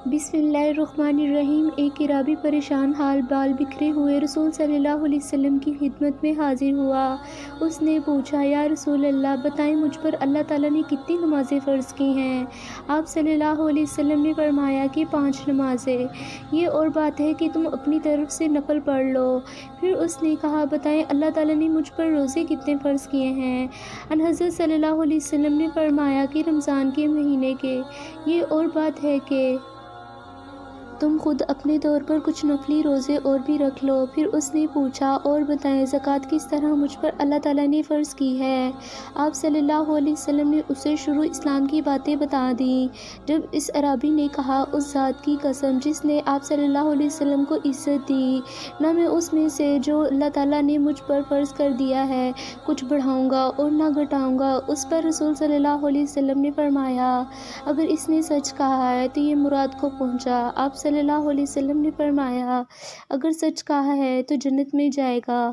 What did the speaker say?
بسم اللہ الرحمن الرحیم۔ ایک عرابی پریشان حال بال بکھرے ہوئے رسول صلی اللہ علیہ وسلم کی خدمت میں حاضر ہوا۔ اس نے پوچھا، یا رسول اللہ، بتائیں مجھ پر اللہ تعالیٰ نے کتنی نمازیں فرض کی ہیں؟ آپ صلی اللہ علیہ وسلم نے فرمایا کہ 5 نمازیں۔ یہ اور بات ہے کہ تم اپنی طرف سے نفل پڑھ لو۔ پھر اس نے کہا، بتائیں اللہ تعالیٰ نے مجھ پر روزے کتنے فرض کیے ہیں؟ ان حضرت صلی اللہ علیہ وسلم نے فرمایا کہ رمضان کے مہینے کے۔ یہ اور بات ہے کہ تم خود اپنے طور پر کچھ نفلی روزے اور بھی رکھ لو۔ پھر اس نے پوچھا، اور بتائیں زکوٰۃ کس طرح مجھ پر اللہ تعالیٰ نے فرض کی ہے؟ آپ صلی اللہ علیہ وسلم نے اسے شروع اسلام کی باتیں بتا دیں۔ جب اس عرابی نے کہا، اس ذات کی قسم جس نے آپ صلی اللہ علیہ وسلم کو عزت دی، نہ میں اس میں سے جو اللہ تعالیٰ نے مجھ پر فرض کر دیا ہے کچھ بڑھاؤں گا اور نہ گھٹاؤں گا، اس پر رسول صلی اللہ علیہ وسلم نے فرمایا، اگر اس نے سچ کہا ہے تو یہ مراد کو پہنچا۔ آپ صلی اللہ علیہ وسلم نے فرمایا، اگر سچ کہا ہے تو جنت میں جائے گا۔